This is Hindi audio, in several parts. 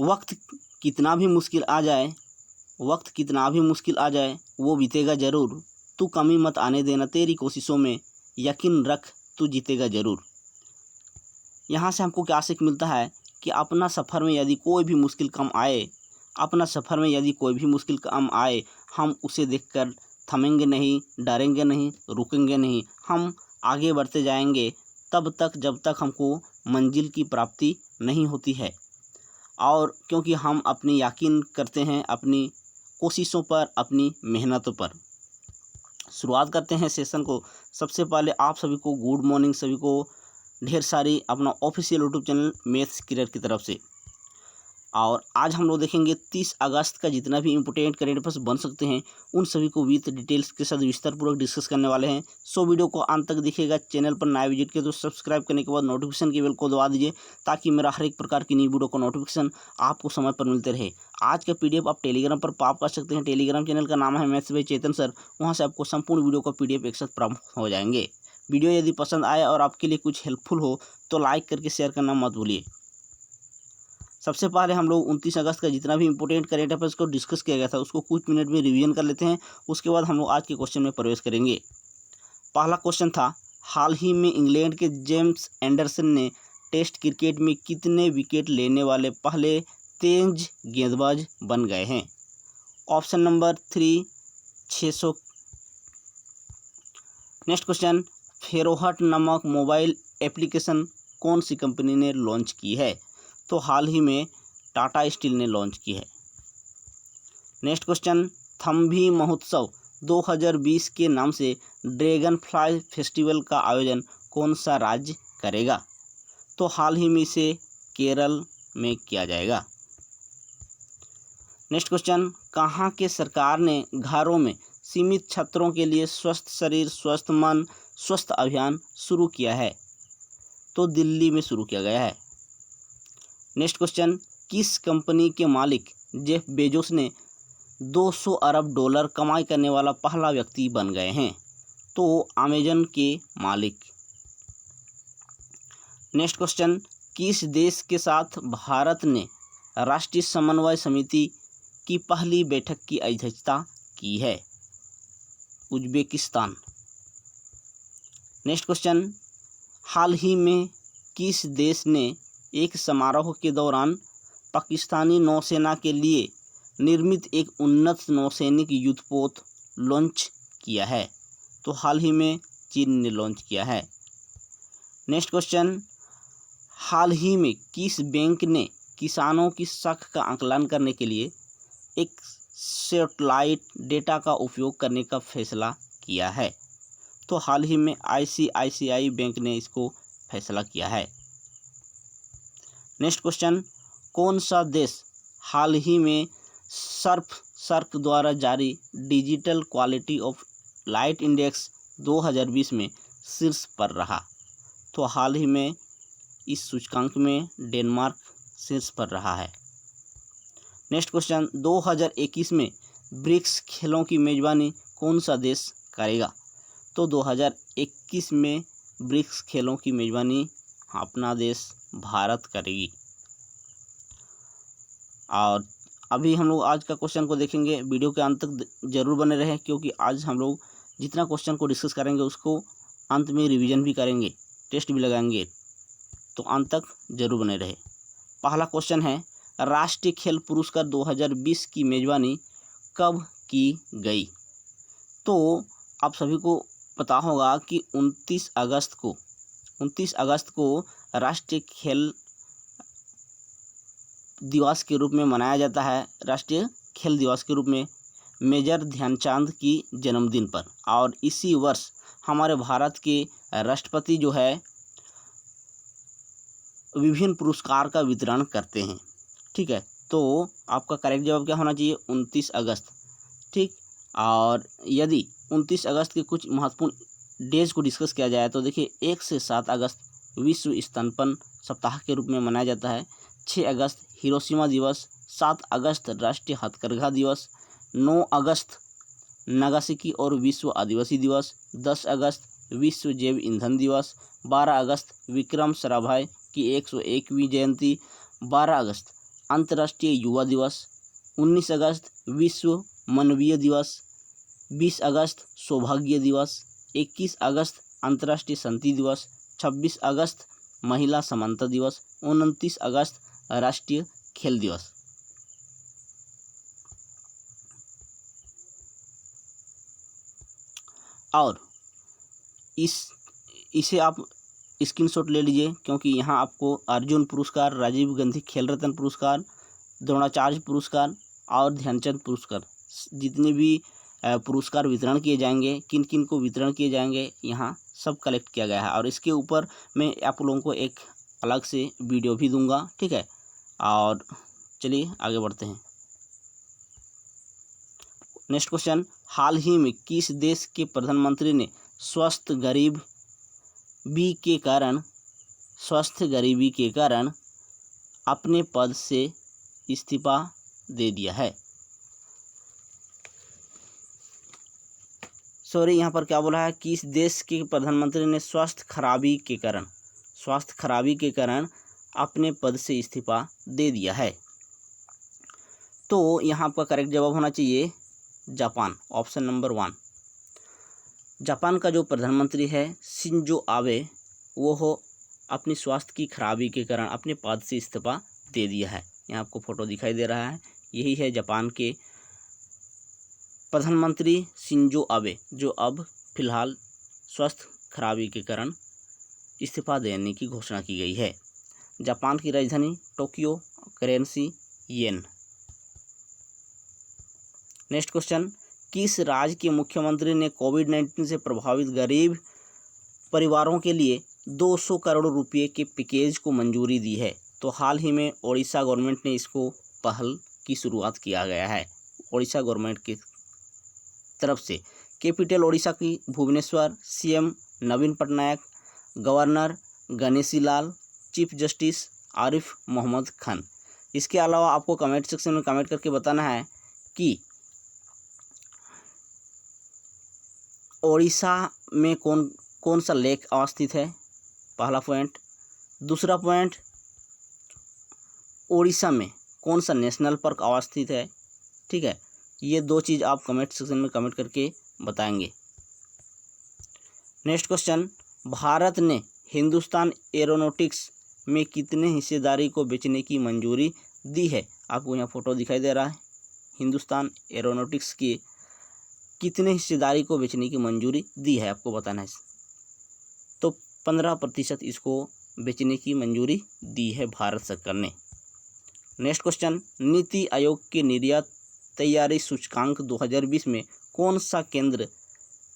वक्त कितना भी मुश्किल आ जाए, वक्त कितना भी मुश्किल आ जाए वो बीतेगा ज़रूर, तू कमी मत आने देना तेरी कोशिशों में, यकीन रख तू जीतेगा ज़रूर। यहाँ से हमको क्या सीख मिलता है कि अपना सफ़र में यदि कोई भी मुश्किल काम आए, अपना सफ़र में यदि कोई भी मुश्किल काम आए, हम उसे देखकर थमेंगे नहीं, डरेंगे नहीं, रुकेंगे नहीं, हम आगे बढ़ते जाएंगे तब तक जब तक हमको मंजिल की प्राप्ति नहीं होती है। और क्योंकि हम अपनी यकीन करते हैं अपनी कोशिशों पर, अपनी मेहनतों पर। शुरुआत करते हैं सेशन को। सबसे पहले आप सभी को गुड मॉर्निंग, सभी को ढेर सारी अपना official YouTube channel maths career की तरफ से। और आज हम लोग देखेंगे 30 अगस्त का जितना भी इंपॉर्टेंट करेंट अफेयर्स बन सकते हैं उन सभी को विद डिटेल्स के साथ विस्तार पूर्वक डिस्कस करने वाले हैं। सो वीडियो को अंत तक देखिएगा। चैनल पर नया विजिट किया तो सब्सक्राइब करने के बाद नोटिफिकेशन के बेल को दबा दीजिए ताकि मेरा हर एक प्रकार की नई वीडियो का नोटिफिकेशन आपको समय पर मिलते रहे। आज का PDF आप टेलीग्राम पर प्राप्त कर सकते हैं। टेलीग्राम चैनल का नाम है मैथ्स बाय चेतन सर। वहाँ से आपको संपूर्ण वीडियो का PDF एक साथ प्राप्त हो जाएंगे। वीडियो यदि पसंद आए और आपके लिए कुछ हेल्पफुल हो तो लाइक करके शेयर करना मत भूलिए। सबसे पहले हम लोग 29 अगस्त का जितना भी इंपॉर्टेंट करेंट अफेयर्स को डिस्कस किया गया था उसको कुछ मिनट में रिवीजन कर लेते हैं। उसके बाद हम लोग आज के क्वेश्चन में प्रवेश करेंगे। पहला क्वेश्चन था, हाल ही में इंग्लैंड के जेम्स एंडरसन ने टेस्ट क्रिकेट में कितने विकेट लेने वाले पहले तेज गेंदबाज बन गए हैं? Option number 3 600। नेक्स्ट क्वेश्चन, फेरोहट नामक मोबाइल एप्लीकेशन कौन सी कंपनी ने लॉन्च की है? तो हाल ही में टाटा स्टील ने लॉन्च की है। नेक्स्ट क्वेश्चन, थम्बी महोत्सव 2020 के नाम से ड्रैगन फ्लाई फेस्टिवल का आयोजन कौन सा राज्य करेगा? तो हाल ही में इसे केरल में किया जाएगा। नेक्स्ट क्वेश्चन, कहाँ के सरकार ने घरों में सीमित छात्रों के लिए स्वस्थ शरीर स्वस्थ मन स्वस्थ अभियान शुरू किया है? तो दिल्ली में शुरू किया गया है। नेक्स्ट क्वेश्चन, किस कंपनी के मालिक जेफ बेजोस ने 200 अरब डॉलर कमाई करने वाला पहला व्यक्ति बन गए हैं? तो अमेजन के मालिक। नेक्स्ट क्वेश्चन, किस देश के साथ भारत ने राष्ट्रीय समन्वय समिति की पहली बैठक की अध्यक्षता की है? उज्बेकिस्तान। नेक्स्ट क्वेश्चन, हाल ही में किस देश ने एक समारोह के दौरान पाकिस्तानी नौसेना के लिए निर्मित एक उन्नत नौसैनिक युद्धपोत लॉन्च किया है? तो हाल ही में चीन ने लॉन्च किया है। नेक्स्ट क्वेश्चन, हाल ही में किस बैंक ने किसानों की साख का आकलन करने के लिए एक सैटेलाइट डेटा का उपयोग करने का फैसला किया है? तो हाल ही में ICICI बैंक ने इसको फैसला किया है। नेक्स्ट क्वेश्चन, कौन सा देश हाल ही में सर्क द्वारा जारी digital quality of light index 2020 में शीर्ष पर रहा? तो हाल ही में इस सूचकांक में डेनमार्क शीर्ष पर रहा है। नेक्स्ट क्वेश्चन, 2021 में ब्रिक्स खेलों की मेजबानी कौन सा देश करेगा? तो 2021 में ब्रिक्स खेलों की मेजबानी अपना देश भारत करेगी। और अभी हम लोग आज का क्वेश्चन को देखेंगे। वीडियो के अंत तक जरूर बने रहें क्योंकि आज हम लोग जितना क्वेश्चन को डिस्कस करेंगे उसको अंत में रिवीजन भी करेंगे, टेस्ट भी लगाएंगे, तो अंत तक जरूर बने रहे। पहला क्वेश्चन है, राष्ट्रीय खेल पुरस्कार 2020 की मेजबानी कब की गई? तो आप सभी को पता होगा कि 29 अगस्त को राष्ट्रीय खेल दिवस के रूप में मनाया जाता है, राष्ट्रीय खेल दिवस के रूप में मेजर ध्यानचंद की जन्मदिन पर। और इसी वर्ष हमारे भारत के राष्ट्रपति जो है विभिन्न पुरस्कार का वितरण करते हैं। ठीक है, तो आपका करेक्ट जवाब क्या होना चाहिए? 29 अगस्त। ठीक, और यदि 29 अगस्त के कुछ महत्वपूर्ण डेज को डिस्कस किया जाए तो देखिए 1 से 7 अगस्त विश्व स्तनपान सप्ताह के रूप में मनाया जाता है। 6 अगस्त हिरोशिमा दिवस, 7 अगस्त राष्ट्रीय हथकरघा दिवस, 9 अगस्त नागासाकी और विश्व आदिवासी दिवस, 10 अगस्त विश्व जैव ईंधन दिवस, 12 अगस्त विक्रम साराभाई की 101वीं जयंती, 12 अगस्त अंतर्राष्ट्रीय युवा दिवस, 19 अगस्त विश्व मानवीय दिवस, 20 अगस्त सौभाग्य दिवस, 21 अगस्त अंतर्राष्ट्रीय शांति दिवस, 26 अगस्त महिला समानता दिवस, 29 अगस्त राष्ट्रीय खेल दिवस। और इसे आप स्क्रीनशॉट ले लीजिए, क्योंकि यहाँ आपको अर्जुन पुरस्कार, राजीव गांधी खेल रत्न पुरस्कार, द्रोणाचार्य पुरस्कार और ध्यानचंद पुरस्कार, जितने भी पुरस्कार वितरण किए जाएंगे, किन किन को वितरण किए जाएंगे, यहाँ सब कलेक्ट किया गया है। और इसके ऊपर मैं आप लोगों को एक अलग से वीडियो भी दूंगा, ठीक है। और चलिए आगे बढ़ते हैं। नेक्स्ट क्वेश्चन, हाल ही में किस देश के प्रधानमंत्री ने स्वस्थ गरीबी के कारण अपने पद से इस्तीफा दे दिया है? सॉरी, यहाँ पर क्या बोला है, किस देश के प्रधानमंत्री ने स्वास्थ्य खराबी के कारण अपने पद से इस्तीफा दे दिया है? तो यहाँ आपका करेक्ट जवाब होना चाहिए जापान, ऑप्शन नंबर 1। जापान का जो प्रधानमंत्री है शिंजो आबे, वो अपनी स्वास्थ्य की खराबी के कारण अपने पद से इस्तीफा दे दिया है। यहाँ आपको फोटो दिखाई दे रहा है, यही है जापान के प्रधानमंत्री शिंजो आबे, जो अब फिलहाल स्वास्थ्य खराबी के कारण इस्तीफा देने की घोषणा की गई है। जापान की राजधानी Tokyo, currency yen. Next question, किस राज्य के मुख्यमंत्री ने कोविड-19 से प्रभावित गरीब परिवारों के लिए 200 करोड़ रुपए के पैकेज को मंजूरी दी है? तो हाल ही में ओडिशा गवर्नमेंट ने इसको पहल की शुरुआत किया गया है, ओडिशा गवर्नमेंट की तरफ से। कैपिटल ओडिशा की भुवनेश्वर, सीएम नवीन Patnaik, governor Ganeshi Lal, chief justice Arif Mohammad Khan. इसके अलावा आपको कमेंट सेक्शन में कमेंट करके बताना है कि ओडिशा में कौन सा लेक अवस्थित है, पहला पॉइंट। दूसरा पॉइंट, ओडिशा में कौन सा नेशनल पार्क अवस्थित है, ठीक है। ये 2 चीज़ आप कमेंट सेक्शन में कमेंट करके बताएंगे। नेक्स्ट क्वेश्चन, भारत ने हिंदुस्तान एरोनॉटिक्स में कितने हिस्सेदारी को बेचने की मंजूरी दी है? आपको यहाँ फोटो दिखाई दे रहा है, हिंदुस्तान एरोनॉटिक्स की कितने हिस्सेदारी को बेचने की मंजूरी दी है, आपको बताना है। तो 15% इसको बेचने की मंजूरी दी है भारत सरकार ने। नेक्स्ट क्वेश्चन, नीति आयोग के निर्यात तैयारी सूचकांक 2020 में कौन सा केंद्र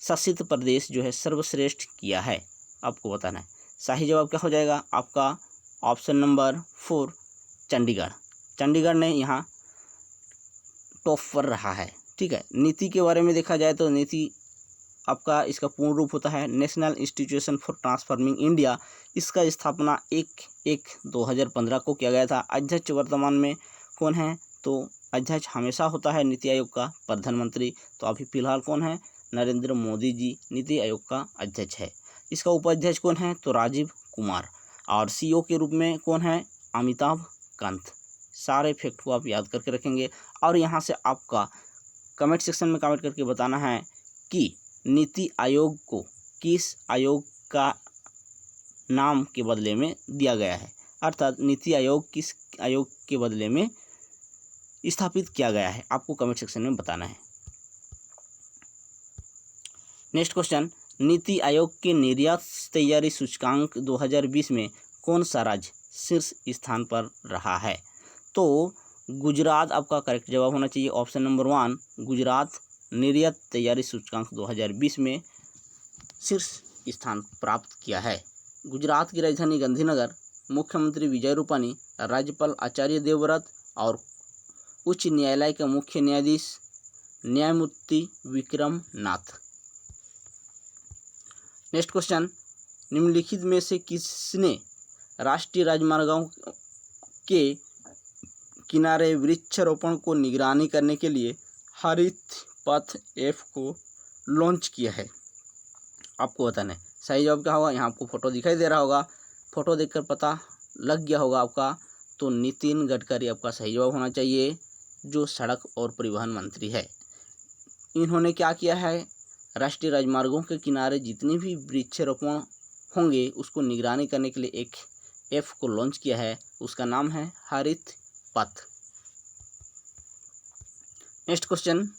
शासित प्रदेश जो है सर्वश्रेष्ठ किया है, आपको बताना है। सही जवाब क्या हो जाएगा आपका, ऑप्शन नंबर 4 चंडीगढ़। चंडीगढ़ ने यहाँ टॉप पर रहा है, ठीक है। नीति के बारे में देखा जाए तो नीति आपका इसका पूर्ण रूप होता है national institution for transforming India. इसका स्थापना 1/1/2015 को किया गया था। अध्यक्ष वर्तमान में कौन है? तो अध्यक्ष हमेशा होता है नीति आयोग का प्रधानमंत्री। तो अभी फिलहाल कौन है? नरेंद्र मोदी जी नीति आयोग का अध्यक्ष है। इसका उपाध्यक्ष कौन है? तो राजीव कुमार। और सीईओ के रूप में कौन है? अमिताभ कांत। सारे फैक्ट को आप याद करके रखेंगे और यहाँ से आपका कमेंट सेक्शन में कमेंट करके बताना है कि नीति आयोग को किस आयोग का नाम के बदले में दिया गया है, अर्थात नीति आयोग किस आयोग के बदले में स्थापित किया गया है, आपको कमेंट सेक्शन में बताना है। नेक्स्ट क्वेश्चन, नीति आयोग के निर्यात तैयारी सूचकांक 2020 में कौन सा राज्य शीर्ष स्थान पर रहा है? तो गुजरात आपका करेक्ट जवाब होना चाहिए, ऑप्शन नंबर 1 गुजरात निर्यात तैयारी सूचकांक 2020 में शीर्ष स्थान प्राप्त किया है। गुजरात की राजधानी गांधीनगर, मुख्यमंत्री विजय रूपानी, राज्यपाल आचार्य देवव्रत और उच्च न्यायालय के मुख्य न्यायाधीश न्यायमूर्ति विक्रम नाथ। नेक्स्ट क्वेश्चन, निम्नलिखित में से किसने राष्ट्रीय राजमार्गों के किनारे वृक्षारोपण को निगरानी करने के लिए हरित पथ ऐप को लॉन्च किया है? आपको बताना है। सही जवाब क्या होगा? यहाँ आपको फोटो दिखाई दे रहा होगा, फोटो देखकर पता लग गया होगा आपका। तो नितिन गडकरी आपका सही जवाब होना चाहिए, जो सड़क और परिवहन मंत्री है। इन्होंने क्या किया है, राष्ट्रीय राजमार्गों के किनारे जितनी भी वृक्षारोपण होंगे उसको निगरानी करने के लिए एक ऐप को लॉन्च किया है, उसका नाम है हरित पथ। नेक्स्ट क्वेश्चन,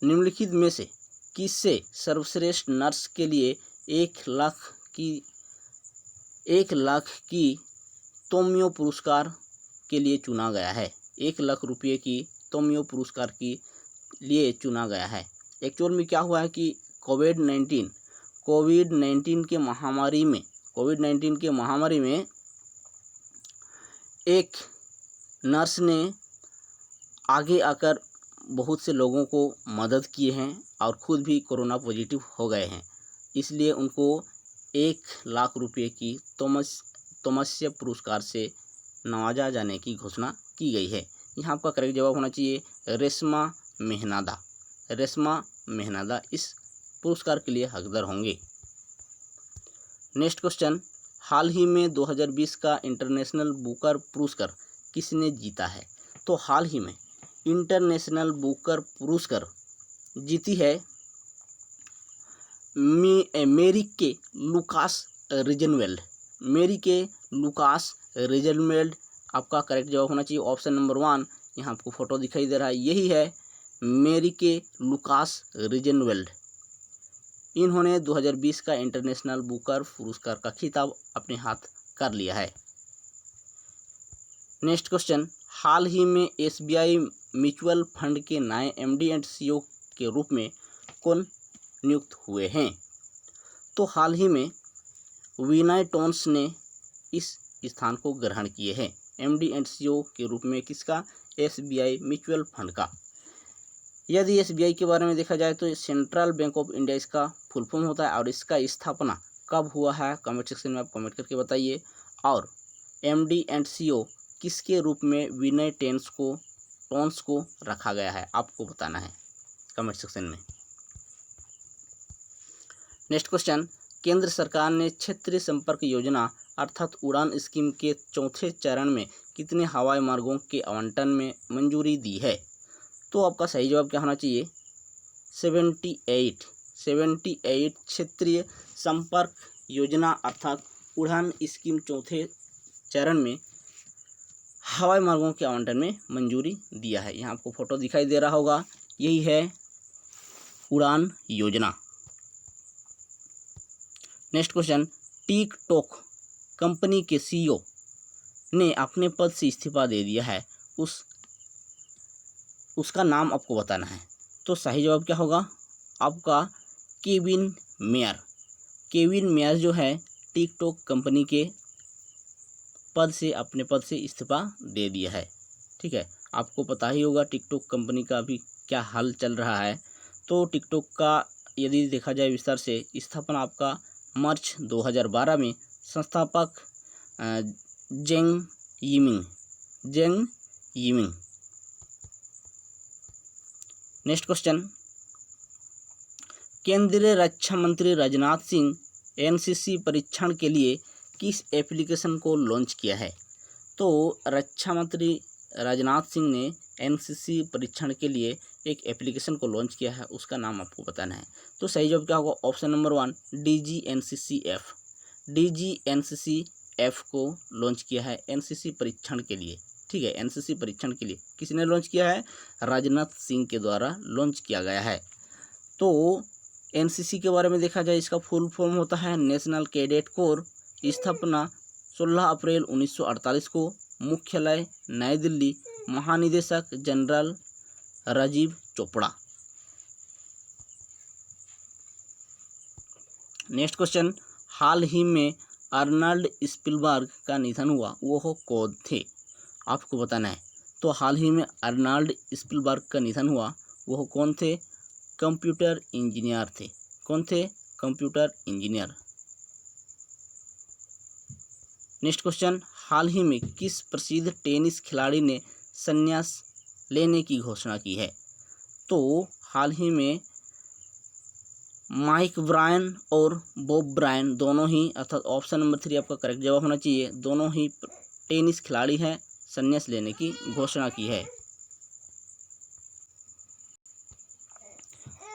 निम्नलिखित में से किससे सर्वश्रेष्ठ नर्स के लिए 1 लाख की तोमियो पुरस्कार के लिए चुना गया है? 1 लाख रुपये की तोमियो पुरस्कार के लिए चुना गया है। एक्चुअल में क्या हुआ है कि कोविड-19 के महामारी में एक नर्स ने आगे आकर बहुत से लोगों को मदद किए हैं और खुद भी कोरोना पॉजिटिव हो गए हैं, इसलिए उनको 1 लाख रुपये की तोमस्य पुरस्कार से नवाजा जाने की घोषणा की गई है। यहाँ आपका करेक्ट जवाब होना चाहिए रेशमा मेहनादा इस पुरस्कार के लिए हकदार होंगे। नेक्स्ट क्वेश्चन, हाल ही में 2020 का इंटरनेशनल बुकर पुरस्कार किसने जीता है? तो हाल ही में इंटरनेशनल बुकर पुरस्कार जीती है मेरिके लुकास रिजनवेल्ड। आपका करेक्ट जवाब होना चाहिए ऑप्शन नंबर 1। यहाँ आपको फोटो दिखाई दे रहा है, यही है मेरिके लुकास रिजनवेल्ड। इन्होंने 2020 का इंटरनेशनल बुकर पुरस्कार का खिताब अपने हाथ कर लिया है। नेक्स्ट क्वेश्चन, हाल ही में SBI म्यूचुअल फंड के नए MD एंड CEO के रूप में कौन नियुक्त हुए हैं? तो हाल ही में विनय टोन्स ने इस स्थान को ग्रहण किए हैं MD एंड CEO के रूप में। किसका? SBI म्यूचुअल फंड का। यदि SBI के बारे में देखा जाए तो सेंट्रल बैंक ऑफ इंडिया इसका फुल फॉर्म होता है, और इसका स्थापना कब हुआ है कमेंट सेक्शन में आप कमेंट करके बताइए। और MD एंड CEO किसके रूप में विनय टोन्स को रखा गया है, आपको बताना है कमेंट सेक्शन में। नेक्स्ट क्वेश्चन, केंद्र सरकार ने क्षेत्रीय संपर्क योजना अर्थात उड़ान स्कीम के चौथे चरण में कितने हवाई मार्गों के आवंटन में मंजूरी दी है? तो आपका सही जवाब क्या होना चाहिए? 78 क्षेत्रीय संपर्क योजना अर्थात उड़ान स्कीम चौथे चरण में हवाई मार्गों के आवंटन में मंजूरी दिया है। यहाँ आपको फोटो दिखाई दे रहा होगा, यही है उड़ान योजना। नेक्स्ट क्वेश्चन, टिकटॉक कंपनी के CEO ने अपने पद से इस्तीफा दे दिया है, उसका नाम आपको बताना है। तो सही जवाब क्या होगा आपका? केविन मेयर जो है टिकटॉक कंपनी के अपने पद से इस्तीफा दे दिया है। ठीक है, आपको पता ही होगा टिकटॉक कंपनी का अभी क्या हाल चल रहा है। तो टिकटॉक का यदि देखा जाए विस्तार से, स्थापना आपका मार्च 2012 में संस्थापक जेंग यिमिंग। नेक्स्ट क्वेश्चन, केंद्रीय रक्षा मंत्री राजनाथ सिंह NCC परीक्षण के लिए किस एप्लीकेशन को लॉन्च किया है? तो रक्षा मंत्री राजनाथ सिंह ने NCC परीक्षण के लिए एक एप्लीकेशन को लॉन्च किया है, उसका नाम आपको बताना है। तो सही जवाब क्या होगा? ऑप्शन नंबर 1 DGNCC-F को लॉन्च किया है NCC परीक्षण के लिए। ठीक है, NCC परीक्षण के लिए किसने लॉन्च किया है? राजनाथ सिंह के द्वारा लॉन्च किया गया है। तो NCC के बारे में देखा जाए, इसका फुल फॉर्म होता है नेशनल कैडेट कोर। स्थापना 16 अप्रैल 1948 को, मुख्यालय नई दिल्ली, महानिदेशक general Rajiv Chopra. Next question, हाल ही में अर्नल्ड स्पिलबर्ग का निधन हुआ, वो कौन थे? आपको बताना है। तो हाल ही में अर्नल्ड स्पिलबर्ग का निधन हुआ, वो कौन थे? कंप्यूटर इंजीनियर थे। कौन थे? Computer engineer. नेक्स्ट क्वेश्चन, हाल ही में किस प्रसिद्ध टेनिस खिलाड़ी ने संन्यास लेने की घोषणा की है? तो हाल ही में माइक ब्रायन और बॉब ब्रायन दोनों ही, अर्थात ऑप्शन नंबर 3 आपका करेक्ट जवाब होना चाहिए, दोनों ही टेनिस खिलाड़ी हैं संन्यास लेने की घोषणा की है।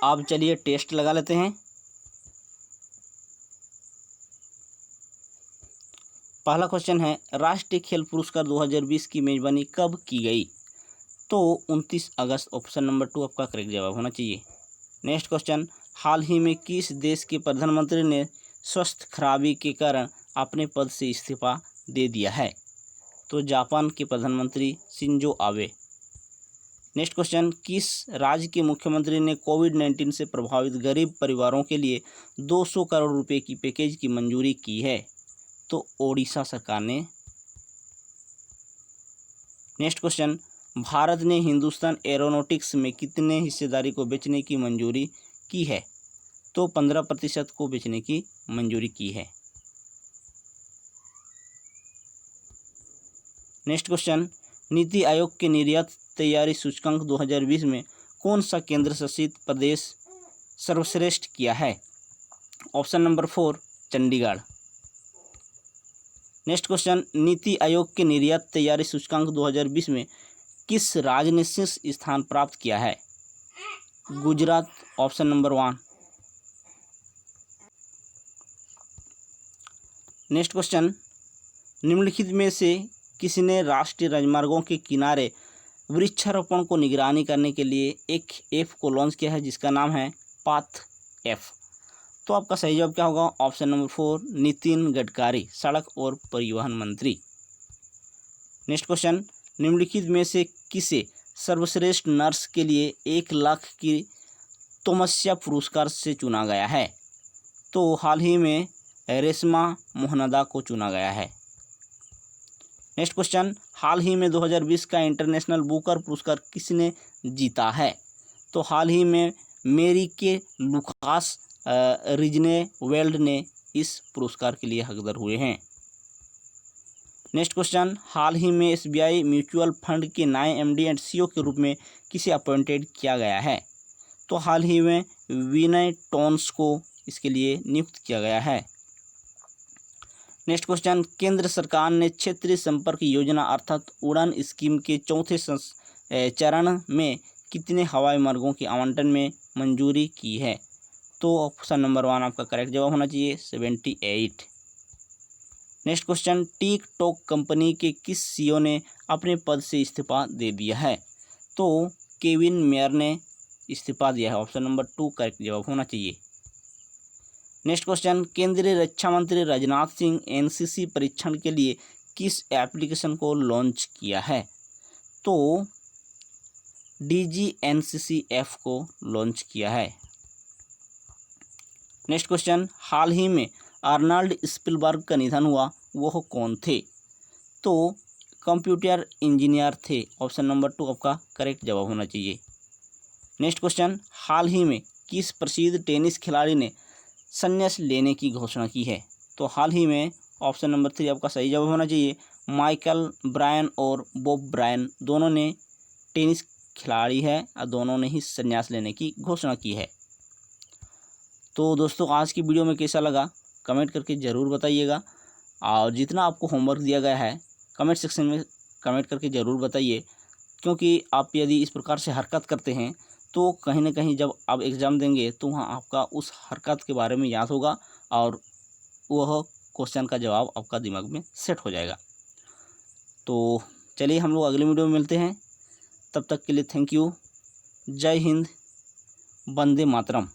अब चलिए टेस्ट लगा लेते हैं। पहला क्वेश्चन है, राष्ट्रीय खेल पुरस्कार 2020 की मेजबानी कब की गई? तो 29 अगस्त, ऑप्शन नंबर 2 आपका करेक्ट जवाब होना चाहिए। नेक्स्ट क्वेश्चन, हाल ही में किस देश के प्रधानमंत्री ने स्वास्थ्य खराबी के कारण अपने पद से इस्तीफा दे दिया है? तो जापान के प्रधानमंत्री शिंजो आबे। नेक्स्ट क्वेश्चन, किस राज्य के मुख्यमंत्री ने कोविड-19 से प्रभावित गरीब परिवारों के लिए 200 करोड़ रुपए की पैकेज की मंजूरी की है? तो ओडिशा सरकार ने। नेक्स्ट क्वेश्चन, भारत ने हिंदुस्तान एरोनॉटिक्स में कितने हिस्सेदारी को बेचने की मंजूरी की है? तो 15% को बेचने की मंजूरी की है। नेक्स्ट क्वेश्चन, नीति आयोग के निर्यात तैयारी सूचकांक 2020 में कौन सा केंद्र शासित प्रदेश सर्वश्रेष्ठ किया है? Option number 4 Chandigarh. Next question, NITI Aayog के निर्यात तैयारी सूचकांक 2020 में किस राज्य ने शीर्ष स्थान प्राप्त किया है? Gujarat, option number 1। Next question, निम्नलिखित में से किसने राष्ट्रीय राजमार्गों के किनारे वृक्षारोपण को निगरानी करने के लिए एक ऐप को लॉन्च किया है जिसका नाम है पाथ ऐप? तो आपका सही जवाब क्या होगा? ऑप्शन नंबर 4 नितिन गडकरी, सड़क और परिवहन मंत्री। नेक्स्ट क्वेश्चन, निम्नलिखित में से किसे सर्वश्रेष्ठ नर्स के लिए 1 लाख की तोमस्या पुरस्कार से चुना गया है? तो हाल ही में रेशमा मोहनदा को चुना गया है। नेक्स्ट क्वेश्चन, हाल ही में 2020 का इंटरनेशनल बुकर पुरस्कार किसने जीता है? तो हाल ही में मेरी के लुकास रिजने वेल्ड ने इस पुरस्कार के लिए हकदार हुए हैं। नेक्स्ट क्वेश्चन, हाल ही में SBI म्यूचुअल फंड के नए MD एंड CEO के रूप में किसे अपॉइंटेड किया गया है? तो हाल ही में विनय टोन्स को इसके लिए नियुक्त किया गया है। नेक्स्ट क्वेश्चन, केंद्र सरकार ने क्षेत्रीय संपर्क योजना अर्थात उड़ान स्कीम के चौथे चरण में कितने हवाई मार्गों के आवंटन में मंजूरी की है? तो ऑप्शन नंबर 1 आपका करेक्ट जवाब होना चाहिए, 78। नेक्स्ट क्वेश्चन, टिकटॉक कंपनी के किस CEO ने अपने पद से इस्तीफा दे दिया है? तो केविन मेयर ने इस्तीफा दिया है, ऑप्शन नंबर 2 करेक्ट जवाब होना चाहिए। नेक्स्ट क्वेश्चन, केंद्रीय रक्षा मंत्री राजनाथ सिंह NCC परीक्षण के लिए किस एप्लीकेशन को लॉन्च किया है? तो DGNCC ऐप को लॉन्च किया है। नेक्स्ट क्वेश्चन, हाल ही में आर्नल्ड स्पिलबर्ग का निधन हुआ, वह कौन थे? तो कंप्यूटर इंजीनियर थे, ऑप्शन नंबर 2 आपका करेक्ट जवाब होना चाहिए। नेक्स्ट क्वेश्चन, हाल ही में किस प्रसिद्ध टेनिस खिलाड़ी ने संन्यास लेने की घोषणा की है? तो हाल ही में ऑप्शन नंबर 3 आपका सही जवाब होना चाहिए, माइकल ब्रायन और बॉब ब्रायन दोनों ने टेनिस खिलाड़ी है और दोनों ने ही संन्यास लेने की घोषणा की है। तो दोस्तों आज की वीडियो में कैसा लगा कमेंट करके ज़रूर बताइएगा, और जितना आपको होमवर्क दिया गया है कमेंट सेक्शन में कमेंट करके ज़रूर बताइए, क्योंकि आप यदि इस प्रकार से हरकत करते हैं तो कहीं ना कहीं जब आप एग्ज़ाम देंगे तो वहाँ आपका उस हरकत के बारे में याद होगा और वह क्वेश्चन का जवाब आपका दिमाग में सेट हो जाएगा। तो चलिए हम लोग अगले वीडियो में मिलते हैं, तब तक के लिए थैंक यू। जय हिंद, वंदे मातरम।